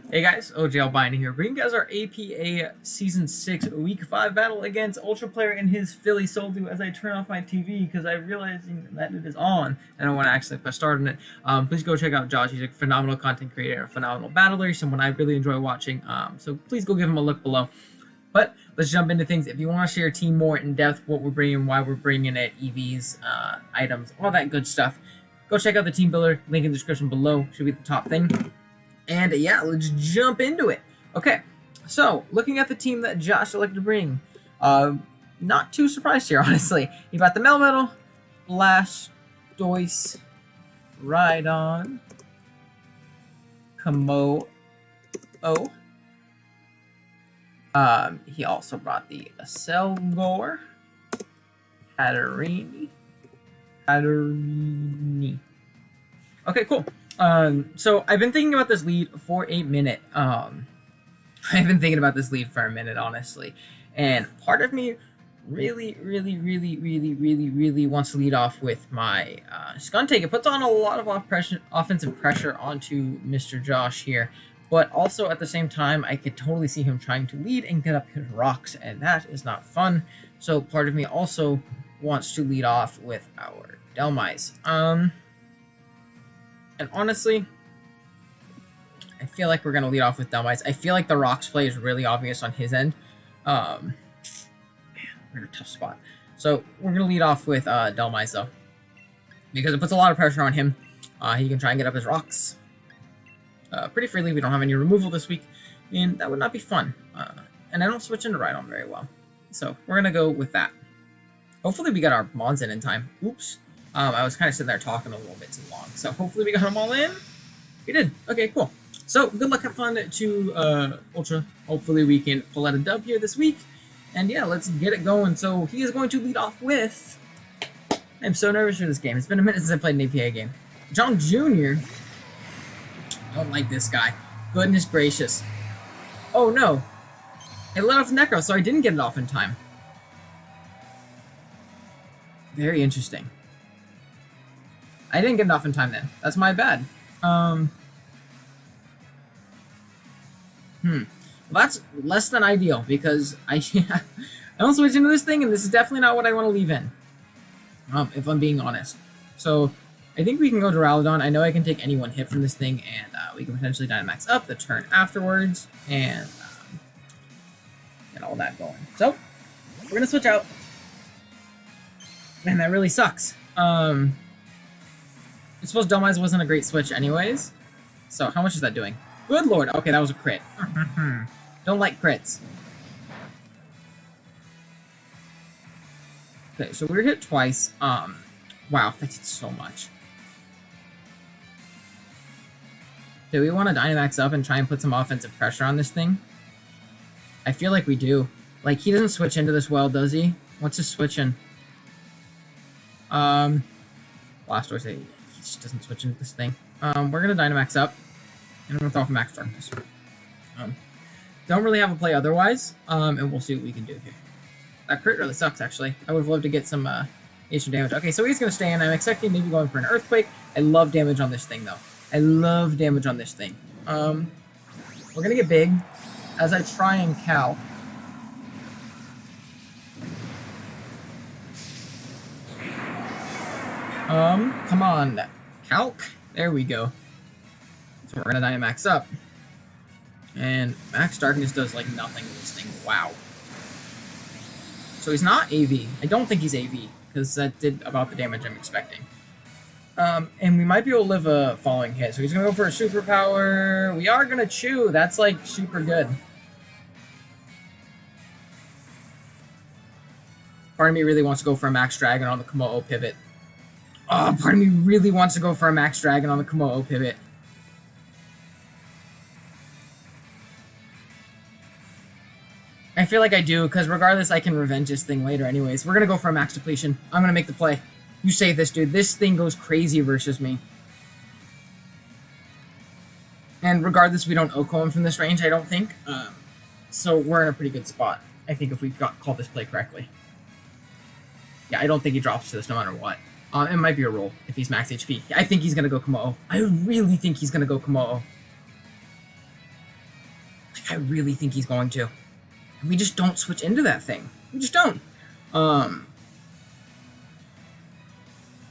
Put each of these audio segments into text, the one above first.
Hey guys, OJ Albini here, bringing you guys our APA Season 6 Week 5 battle against Ultra Player and his Philly Soldu as I turn off my TV because I'm realizing that it is on and I want to actually press start on it. Please go check out Josh. He's a phenomenal content creator, a phenomenal battler, someone I really enjoy watching, so please go give him a look below. But let's jump into things. If you want to see your team more in depth, what we're bringing, why we're bringing it, EVs, items, all that good stuff, go check out the team builder, link in the description below, should be the top thing. And yeah, let's jump into it. Okay, so looking at the team that Josh elected to bring, not too surprised here, honestly. You got the Melmetal, Blastoise, Rhydon, Komo. He also brought the Selgor, Hatterini. Okay, cool. So I've been thinking about this lead for a minute. I've been thinking about this lead for a minute, honestly. And part of me really wants to lead off with my Skuntank. It puts on a lot of offensive pressure onto Mr. Josh here. But also at the same time, I could totally see him trying to lead and get up his rocks, and that is not fun. So part of me also wants to lead off with our Dhelmise. And honestly, I feel like we're going to lead off with Dhelmise. I feel like the rocks play is really obvious on his end. Man, we're in a tough spot. So we're going to lead off with Dhelmise, though, because it puts a lot of pressure on him. He can try and get up his rocks pretty freely. We don't have any removal this week, and that would not be fun. And I don't switch into Rhydon very well. So we're going to go with that. Hopefully we got our Mons in time. Oops. I was kind of sitting there talking a little bit too long. So hopefully we got them all in. We did. Okay, cool. So good luck, have fun to Ultra. Hopefully we can pull out a dub here this week. And yeah, let's get it going. So he is going to lead off with... I'm so nervous for this game. It's been a minute since I played an APA game. John Jr. Don't like this guy. Goodness gracious. Oh no. It let off Necro, so I didn't get it off in time. Very interesting. I didn't get it off in time then. That's my bad. Well, that's less than ideal because I don't switch into this thing, and this is definitely not what I want to leave in. If I'm being honest. So I think we can go to Duraludon. I know I can take any one hit from this thing, and we can potentially Dynamax up the turn afterwards and get all that going. So we're gonna switch out. Man, that really sucks. I suppose Dhelmise wasn't a great switch anyways. So how much is that doing? Good lord. Okay, that was a crit. Don't like crits. Okay, so we were hit twice. Wow, that did so much. Do we want to Dynamax up and try and put some offensive pressure on this thing? I feel like we do. Like, he doesn't switch into this well, does he? What's his switch in? Blastoise, he just doesn't switch into this thing. We're gonna Dynamax up, and I'm gonna throw off Max Darkness. Don't really have a play otherwise, and we'll see what we can do here. That crit really sucks, actually. I would have loved to get some extra damage. Okay, so he's gonna stay in. I'm expecting maybe going for an Earthquake. I love damage on this thing, though. I love damage on this thing. We're gonna get big as I try and Cal. Come on, Calc. There we go. So we're gonna Dynamax up. And Max Darkness does, like, nothing to this thing. Wow. So he's not AV. I don't think he's AV, because that did about the damage I'm expecting. And we might be able to live a following hit. So he's gonna go for a superpower. We are gonna chew. That's, like, super good. Part of me really wants to go for a Max Dragon on the Komo pivot. Oh, part of me really wants to go for a Max Dragon on the Komo pivot. I feel like I do, because regardless, I can revenge this thing later anyways. We're going to go for a Max Depletion. I'm going to make the play. You save this, dude. This thing goes crazy versus me. And regardless, we don't Oko him from this range, I don't think. So we're in a pretty good spot, I think, if we called this play correctly. Yeah, I don't think he drops to this no matter what. It might be a roll if he's max HP. I think he's going to go Komo. I really think he's going to go Komo. I really think he's going to. And we just don't switch into that thing. We just don't.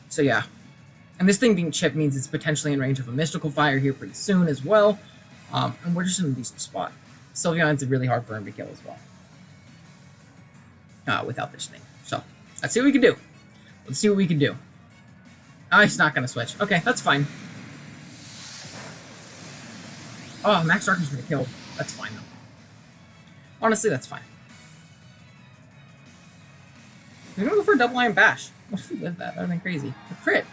So yeah. And this thing being chipped means it's potentially in range of a Mystical Fire here pretty soon as well. And we're just in a decent spot. Sylveon's really hard for him to kill as well. Without this thing. So, let's see what we can do. Let's see what we can do. Oh, he's not going to switch. Okay, that's fine. Oh, Max Darkness for the kill. That's fine, though. Honestly, that's fine. We're going to go for a double Iron Bash. What if we lived that? That would have been crazy. A crit.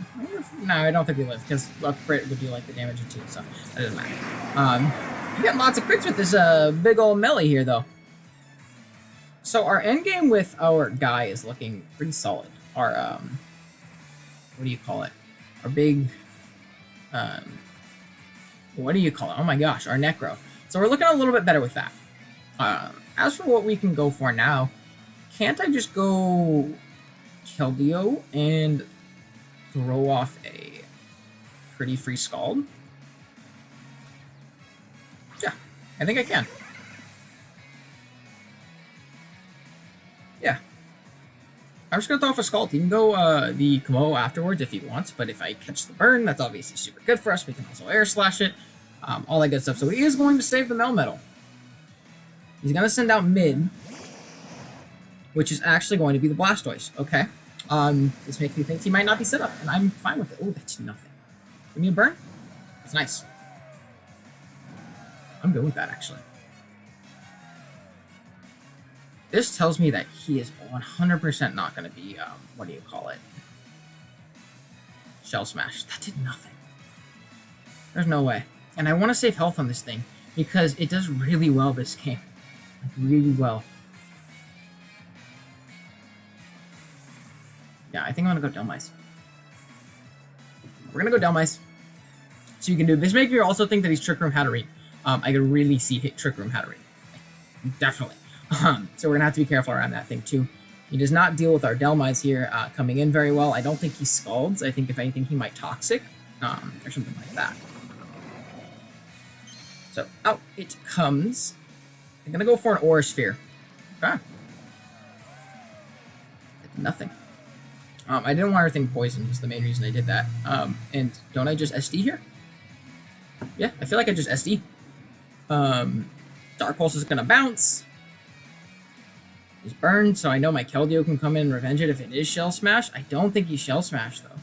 No, I don't think we lived, because a crit would do, like, the damage of 2, so that doesn't matter. We got lots of crits with this big old melee here, though. So our endgame with our guy is looking pretty solid. Our, what do you call it? Our big, what do you call it? Oh my gosh, our Necro. So we're looking a little bit better with that. As for what we can go for now, can't I just go Keldeo and throw off a pretty free Scald? Yeah, I think I can. Yeah. I'm just going to throw off a Scald. He can go the Komodo afterwards if he wants, but if I catch the burn, that's obviously super good for us. We can also Air Slash it, all that good stuff. So he is going to save the Melmetal. He's going to send out mid, which is actually going to be the Blastoise. Okay. This makes me think he might not be set up, and I'm fine with it. Oh, that's nothing. Give me a burn. That's nice. I'm good with that, actually. This tells me that he is 100% not going to be, what do you call it? Shell Smash. That did nothing. There's no way. And I want to save health on this thing, because it does really well this game. Like, really well. Yeah, I think I'm going to go Delmice. We're going to go Delmice. So you can do this. Makes me also think that he's Trick Room Hatterene. I could really see Trick Room Hatterene. Definitely. So we're going to have to be careful around that thing, too. He does not deal with our Delmice here coming in very well. I don't think he Scalds. I think, if anything, he might Toxic. Or something like that. So, out it comes. I'm going to go for an Aura Sphere. Okay. Nothing. I didn't want everything poisoned, is the main reason I did that. And don't I just SD here? Yeah, I feel like I just SD. Dark Pulse is going to bounce. He's burned, so I know my Keldeo can come in and revenge it if it is Shell Smash. I don't think he's Shell Smash, though.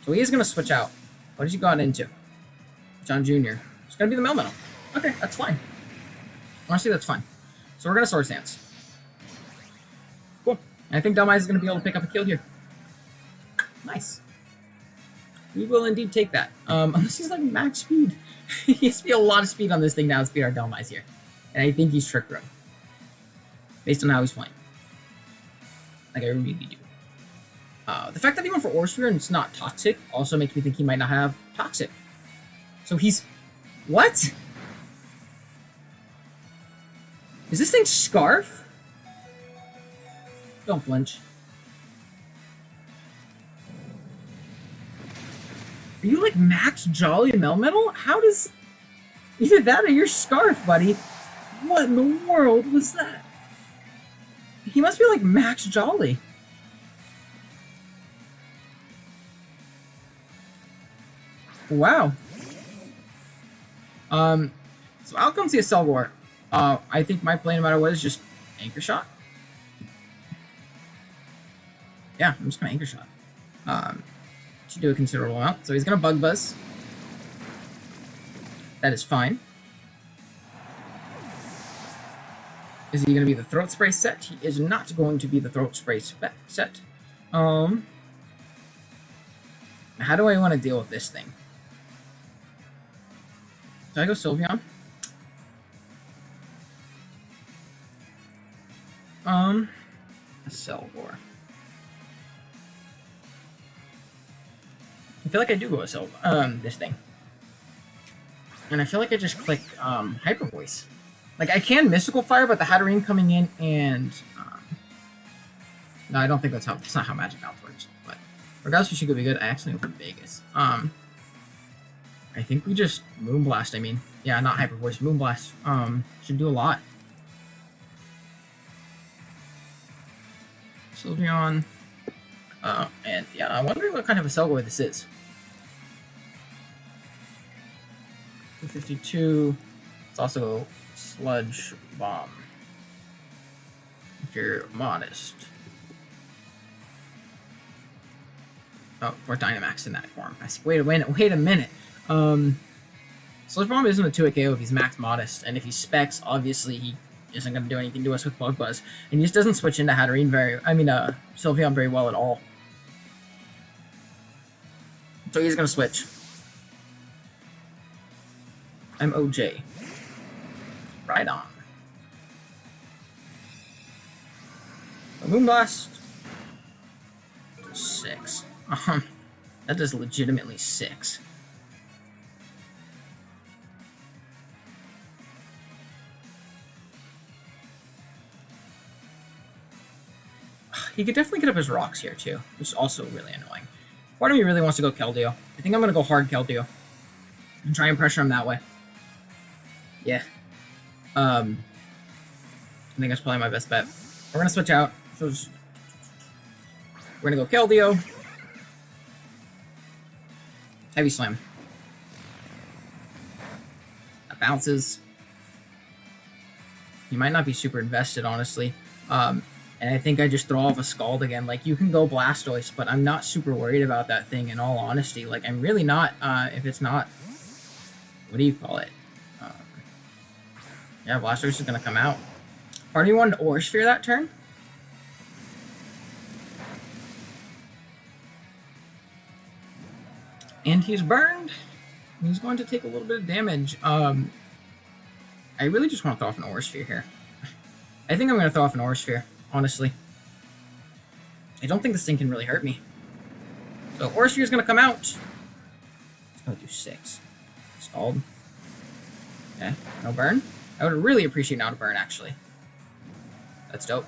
So he is going to switch out. What has he gone into? John Jr. It's going to be the Melmetal. Okay, that's fine. Honestly, that's fine. So we're going to Sword Stance. Cool. And I think Delmice is going to be able to pick up a kill here. Nice. We will indeed take that. Unless he's like max speed. He has to be a lot of speed on this thing now to speed our Delmice here. And I think he's Trick Room. Based on how he's playing. Like, I really do. The fact that he went for Aura Sphere and it's not Toxic also makes me think he might not have Toxic. So he's... What? Is this thing Scarf? Don't flinch. Are you like Max Jolly Melmetal? How does... Either that or your Scarf, buddy. What in the world was that? He must be like Max Jolly. Wow. So out comes the Accelgor. I think my play, no matter what, is just Anchor Shot. Yeah, I'm just gonna Anchor Shot. Should do a considerable amount. So he's gonna Bug Buzz. That is fine. Is he going to be the Throat Spray set? He is not going to be the Throat Spray set. How do I want to deal with this thing? Do I go Sylveon? Accelgor. I feel like I do go with this thing. And I feel like I just click Hyper Voice. Like, I can Mystical Fire, but the Hatterene coming in and... no, I don't think that's not how Magic Mouth works. But regardless, we should go be good. I actually opened Vegas. I think we just Moonblast, I mean. Yeah, not Hyper Voice. Moonblast. Should do a lot. Sylveon. And yeah, I'm wondering what kind of a Selgoy this is. 252. It's also Sludge Bomb. If you're modest. Oh, or Dynamax in that form. Wait a minute. Sludge Bomb isn't a 2-hit KO if he's max modest, and if he's Specs, obviously he isn't going to do anything to us with Bug Buzz, and he just doesn't switch into Sylveon very well at all. So he's going to switch. I'm OJ. Right on. Moonblast. 6. That is legitimately 6. He could definitely get up his rocks here too, which is also really annoying. Part of me really wants to go Keldeo. I think I'm going to go hard Keldeo and try and pressure him that way. Yeah. I think that's probably my best bet. We're going to switch out. So we're going to go Keldeo. Heavy Slam. That bounces. He might not be super invested, honestly. And I think I just throw off a Scald again. Like, you can go Blastoise, but I'm not super worried about that thing, in all honesty. Like, I'm really not, if it's not... What do you call it? Yeah, Blastoise is going to come out. Part of me wanted Aura Sphere that turn. And he's burned. He's going to take a little bit of damage. I really just want to throw off an Aura Sphere here. I think I'm going to throw off an Aura Sphere, honestly. I don't think this thing can really hurt me. So Aura Sphere is going to come out. It's going to do 6. Scald. Okay, no burn. I would really appreciate not a burn, actually. That's dope.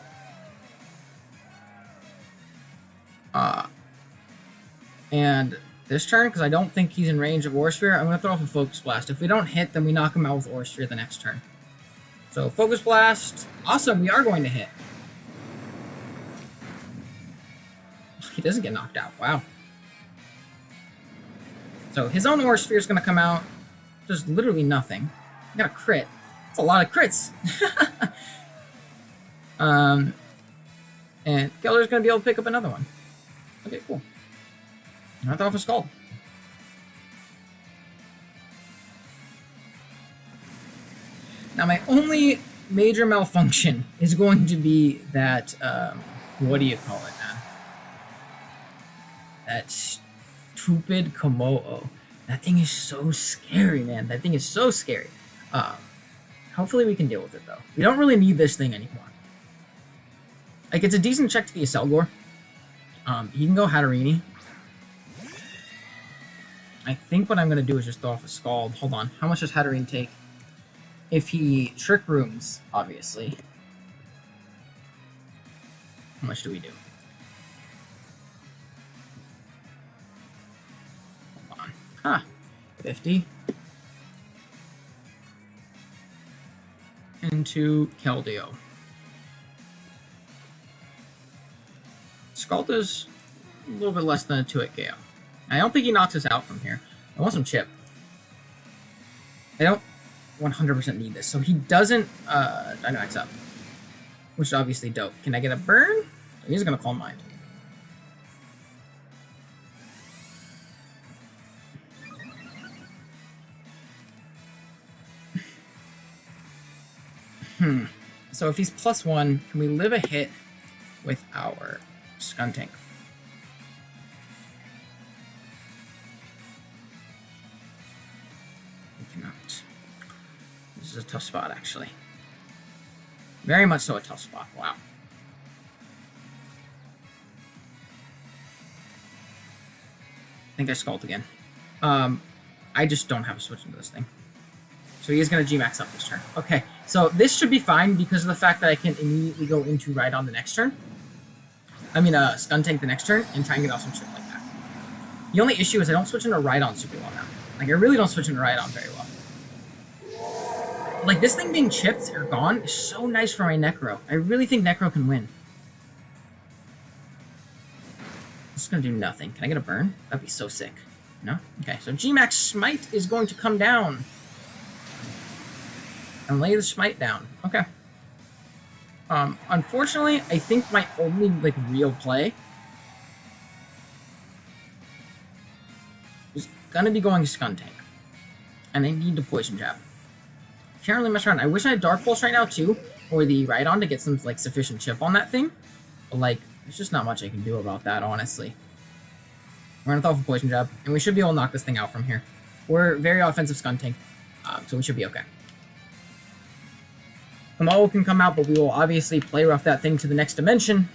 And this turn, because I don't think he's in range of Aura Sphere, I'm going to throw off a Focus Blast. If we don't hit, then we knock him out with Aura Sphere the next turn. So Focus Blast. Awesome, we are going to hit. He doesn't get knocked out. Wow. So his own Aura Sphere is going to come out. Does literally nothing. He got a crit. That's a lot of crits. And Keller's going to be able to pick up another one. Okay, cool. I throw off a Scald. Now, my only major malfunction is going to be that, what do you call it, man? That stupid Komodo. That thing is so scary, man. That thing is so scary. Hopefully we can deal with it, though. We don't really need this thing anymore. Like, it's a decent check to be a Selgor. He can go Hatterini. I think what I'm going to do is just throw off a Scald. Hold on. How much does Hatterene take? If he Trick Rooms, obviously. How much do we do? Hold on. Huh. 50. Into Keldeo. Scald is a little bit less than a 2-hit KO. I don't think he knocks us out from here. I want some chip. I don't 100% need this. So he doesn't Dynamax up. Which is obviously dope. Can I get a burn? He's going to Calm Mind. So if he's +1, can we live a hit with our Skuntank? This is a tough spot, actually. Very much so a tough spot. Wow. I think I Scald again. I just don't have a switch into this thing. So he is going to G-Max up this turn. Okay, so this should be fine because of the fact that I can immediately go into Rhydon the next turn. I mean, Skuntank the next turn and try and get off some shit like that. The only issue is I don't switch into Rhydon super well now. Like, I really don't switch into Rhydon very well. Like, this thing being chipped or gone is so nice for my Necro. I really think Necro can win. This is going to do nothing. Can I get a burn? That'd be so sick. No? Okay, so G-Max Smite is going to come down. And lay the Smite down. Okay. Unfortunately, I think my only, like, real play is going to be going Skuntank. And I need to Poison Jab. Can't really mess around. I wish I had Dark Pulse right now, too, for the Rhydon to get some, like, sufficient chip on that thing. But, like, there's just not much I can do about that, honestly. We're going to throw off a Poison Jab, and we should be able to knock this thing out from here. We're very offensive Skuntank, so we should be okay. Kamalo can come out, but we will obviously play rough that thing to the next dimension.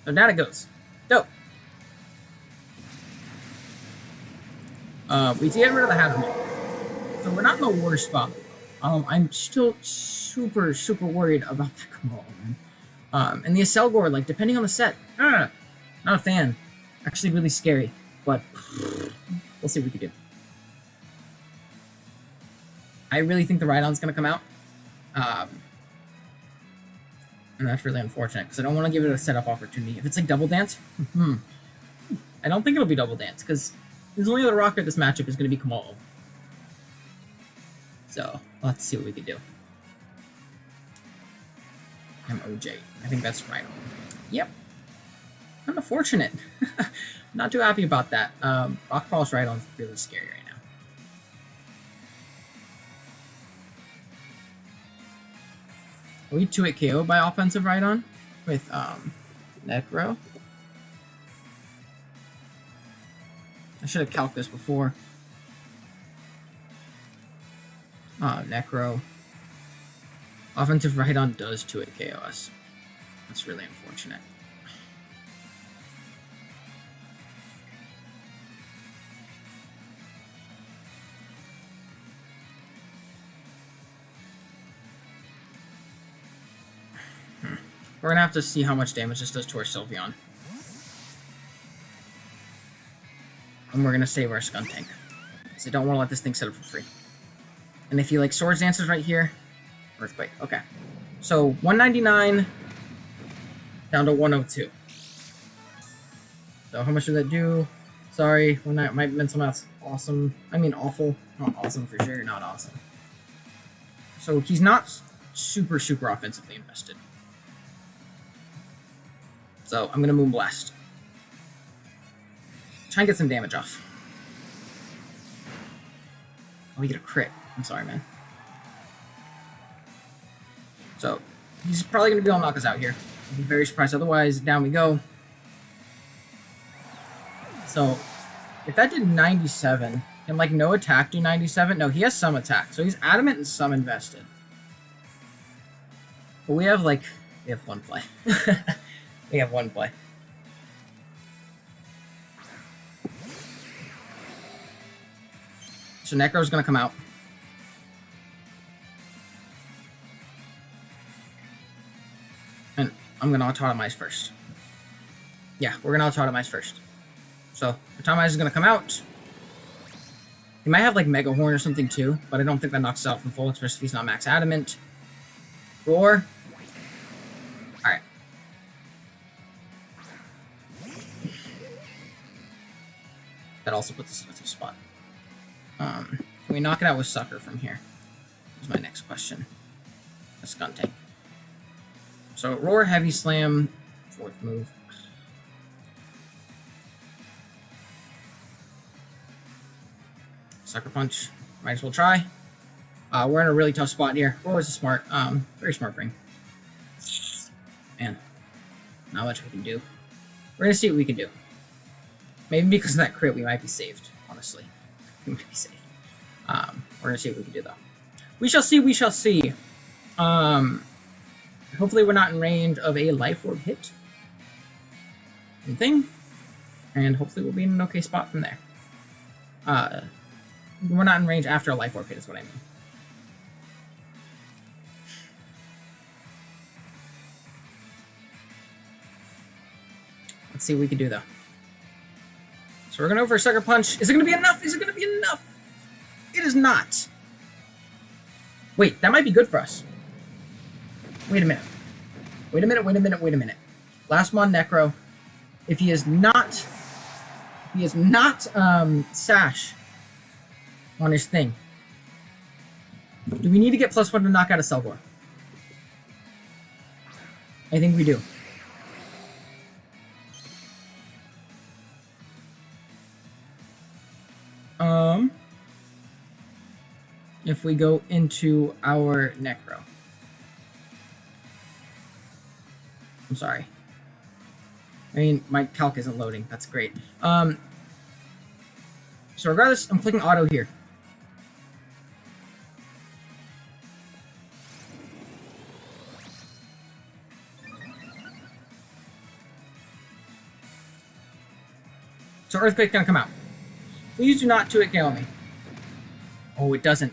So down it goes. Dope. We get rid of the Hadron. So we're not in the worst spot. I'm still super, super worried about that Kamalo, man. And the Aselgor, like, depending on the set, not a fan. Actually really scary, but we'll see what we can do. I really think the Rhydon's going to come out. And that's really unfortunate, because I don't want to give it a setup opportunity. If it's like Double Dance, I don't think it'll be Double Dance, because there's only other rocker this matchup is going to be Kamalo. So, let's see what we can do. MOJ. I think that's Rhydon. Yep. Unfortunate. Not too happy about that. Rock Polish Rhydon's really scary right now. We 2-hit KO by offensive Rhydon with Necro. I should have calced this before. Necro. Offensive Rhydon does 2-hit KO us. That's really unfortunate. We're going to have to see how much damage this does to our Sylveon. And we're going to save our Skuntank. Because I don't want to let this thing set up for free. And if he, like, Swords Dances right here, Earthquake. Okay. So, 199 down to 102. So, how much did that do? Sorry, my mental math's awesome. I mean, awful. Not awesome for sure, not awesome. So, he's not super, super offensively invested. So, I'm going to Moonblast. Try and get some damage off. Oh, we get a crit. I'm sorry, man. So, he's probably going to be able to knock us out here. I'd be very surprised. Otherwise, down we go. So, if that did 97, can, like, no attack do 97? No, he has some attack. So, he's adamant and some invested. But we have, like, we have one play. We have one play. So Necro's going to come out. And I'm going to autotomize first. Yeah, we're going to autotomize first. So Autotomize is going to come out. He might have like Mega Horn or something too, but I don't think that knocks us out from full, especially if he's not max adamant. Roar. Alright. That also puts us in a tough spot. Can we knock it out with Sucker from here? Is my next question. A Skuntank. So Roar, Heavy Slam, fourth move. Sucker Punch. Might as well try. We're in a really tough spot here. Roar is a smart, very smart bring. Man, not much we can do. We're gonna see what we can do. Maybe because of that crit, we might be saved, honestly. We might be saved. We're going to see what we can do, though. We shall see, we shall see. Hopefully we're not in range of a Life Orb hit. Thing. And hopefully we'll be in an okay spot from there. We're not in range after a Life Orb hit, is what I mean. Let's see what we can do, though. So we're going to go for a Sucker Punch. Is it going to be enough? Is it going to be enough? It is not. Wait, that might be good for us. Wait a minute. Wait a minute, wait a minute, wait a minute. Last Mon Necro. If he is not sash on his thing, do we need to get +1 to knock out a Selgor? I think we do. If we go into our Necro. I'm sorry. I mean, my calc isn't loading. That's great. So regardless, I'm clicking auto here. So Earthquake's gonna come out. Please do not 2-hit KO me. Oh, it doesn't.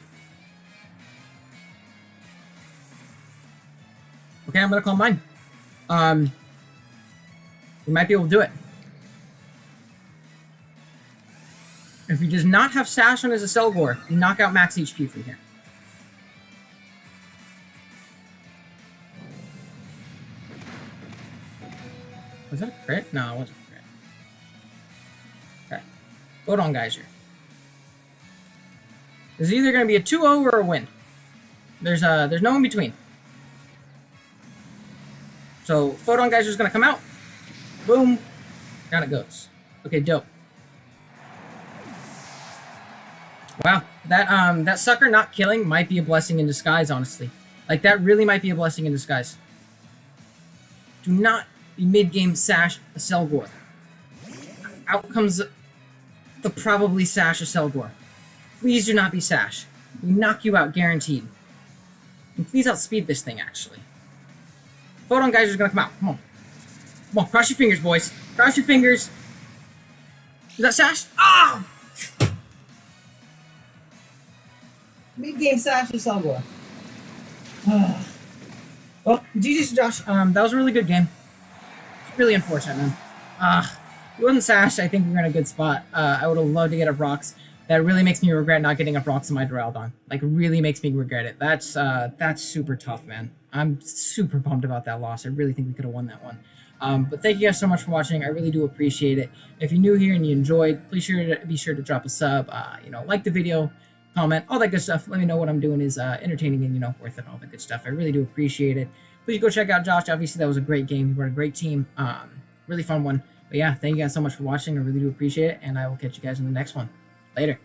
Okay, I'm gonna call mine. We might be able to do it. If he does not have Sash on his Selgor, you knock out max HP from here. Was that a crit? No, it wasn't a crit. Okay. Photon Geyser. This is either going to be a 2-0 or a win. There's no in between. So Photon Geyser is going to come out. Boom. Down it goes. Okay, dope. Wow, that sucker not killing might be a blessing in disguise, honestly. Like, that really might be a blessing in disguise. Do not be mid-game sash a Selgor. Out comes the probably sash a Selgor. Please do not be sash. We knock you out, guaranteed. And please outspeed this thing, actually. Photon Geyser's gonna come out. Come on. Come on, cross your fingers, boys. Cross your fingers. Is that sash? Ah! Mid-game sash and Selgor. Well, GG's Josh. That was a really good game. Really unfortunate, man. If it wasn't sash, I think we were in a good spot. I would have loved to get up rocks. That really makes me regret not getting up rocks in my Duraludon. Like, really makes me regret it. That's super tough, man. I'm super bummed about that loss. I really think we could have won that one. But thank you guys so much for watching. I really do appreciate it. If you're new here and you enjoyed, please be sure to drop a sub. Like the video, comment, all that good stuff. Let me know what I'm doing is entertaining and worth it, all that good stuff. I really do appreciate it. Please go check out Josh. Obviously, that was a great game. We were a great team. Really fun one. But yeah, thank you guys so much for watching. I really do appreciate it, and I will catch you guys in the next one. Later.